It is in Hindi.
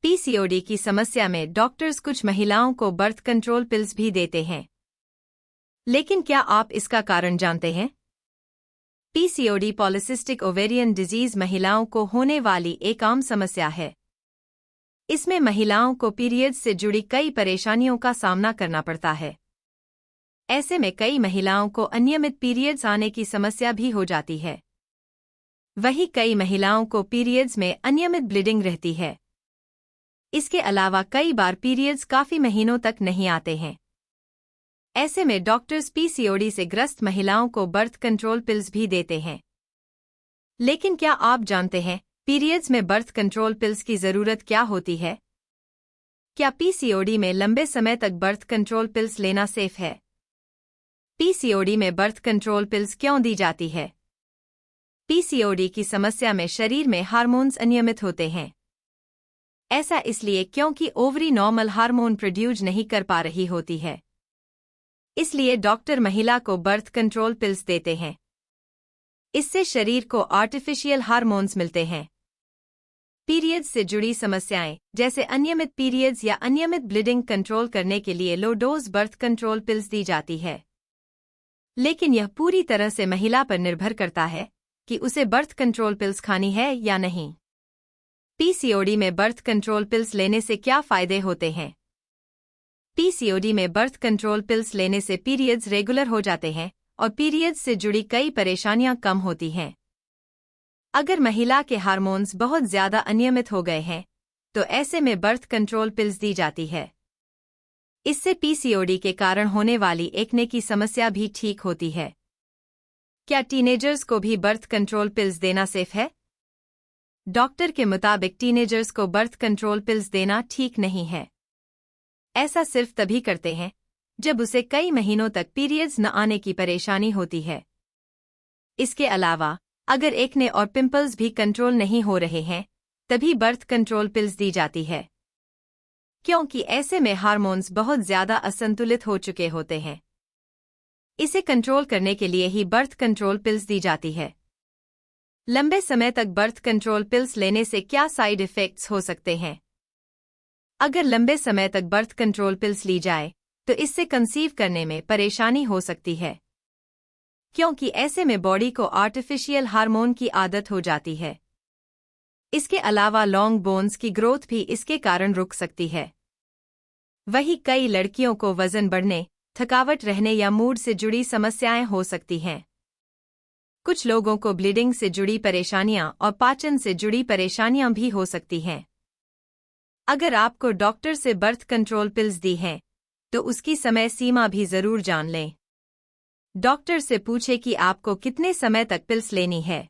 पीसीओडी की समस्या में डॉक्टर्स कुछ महिलाओं को बर्थ कंट्रोल पिल्स भी देते हैं। लेकिन क्या आप इसका कारण जानते हैं? पीसीओडी पॉलिसिस्टिक ओवेरियन डिजीज महिलाओं को होने वाली एक आम समस्या है। इसमें महिलाओं को पीरियड्स से जुड़ी कई परेशानियों का सामना करना पड़ता है। ऐसे में कई महिलाओं को अनियमित पीरियड्स आने की समस्या भी हो जाती है। वहीं कई महिलाओं को पीरियड्स में अनियमित ब्लीडिंग रहती है। इसके अलावा कई बार पीरियड्स काफी महीनों तक नहीं आते हैं। ऐसे में डॉक्टर्स पीसीओडी से ग्रस्त महिलाओं को बर्थ कंट्रोल पिल्स भी देते हैं। लेकिन क्या आप जानते हैं पीरियड्स में बर्थ कंट्रोल पिल्स की जरूरत क्या होती है? क्या पीसीओडी में लंबे समय तक बर्थ कंट्रोल पिल्स लेना सेफ है? पीसीओडी में बर्थ कंट्रोल पिल्स क्यों दी जाती है? पीसीओडी की समस्या में शरीर में हार्मोन्स अनियमित होते हैं। ऐसा इसलिए क्योंकि ओवरी नॉर्मल हार्मोन प्रोड्यूस नहीं कर पा रही होती है। इसलिए डॉक्टर महिला को बर्थ कंट्रोल पिल्स देते हैं। इससे शरीर को आर्टिफिशियल हार्मोन्स मिलते हैं। पीरियड्स से जुड़ी समस्याएं जैसे अनियमित पीरियड्स या अनियमित ब्लीडिंग कंट्रोल करने के लिए low dose birth control pills दी जाती है। लेकिन यह पूरी तरह से महिला पर निर्भर करता है कि उसे बर्थ कंट्रोल पिल्स खानी है या नहीं। पीसीओडी में बर्थ कंट्रोल पिल्स लेने से क्या फायदे होते हैं? पीसीओडी में बर्थ कंट्रोल पिल्स लेने से पीरियड्स रेगुलर हो जाते हैं और पीरियड्स से जुड़ी कई परेशानियां कम होती हैं। अगर महिला के हार्मोन्स बहुत ज्यादा अनियमित हो गए हैं, तो ऐसे में बर्थ कंट्रोल पिल्स दी जाती है। इससे पीसीओडी के कारण होने वाली एक्ने की समस्या भी ठीक होती है। क्या टीनेजर्स को भी बर्थ कंट्रोल पिल्स देना सेफ है? डॉक्टर के मुताबिक टीनेजर्स को बर्थ कंट्रोल पिल्स देना ठीक नहीं है। ऐसा सिर्फ तभी करते हैं जब उसे कई महीनों तक पीरियड्स न आने की परेशानी होती है। इसके अलावा अगर एक्ने और पिंपल्स भी कंट्रोल नहीं हो रहे हैं, तभी बर्थ कंट्रोल पिल्स दी जाती है, क्योंकि ऐसे में हार्मोन्स बहुत ज्यादा असंतुलित हो चुके होते हैं। इसे कंट्रोल करने के लिए ही बर्थ कंट्रोल पिल्स दी जाती है। लंबे समय तक बर्थ कंट्रोल पिल्स लेने से क्या साइड इफेक्ट्स हो सकते हैं? अगर लंबे समय तक बर्थ कंट्रोल पिल्स ली जाए तो इससे कंसीव करने में परेशानी हो सकती है, क्योंकि ऐसे में बॉडी को आर्टिफिशियल हार्मोन की आदत हो जाती है। इसके अलावा लॉन्ग बोन्स की ग्रोथ भी इसके कारण रुक सकती है। वहीं कई लड़कियों को वजन बढ़ने, थकावट रहने या मूड से जुड़ी समस्याएं हो सकती हैं। कुछ लोगों को ब्लीडिंग से जुड़ी परेशानियां और पाचन से जुड़ी परेशानियां भी हो सकती हैं। अगर आपको डॉक्टर से बर्थ कंट्रोल पिल्स दी हैं, तो उसकी समय सीमा भी जरूर जान लें। डॉक्टर से पूछें कि आपको कितने समय तक पिल्स लेनी है।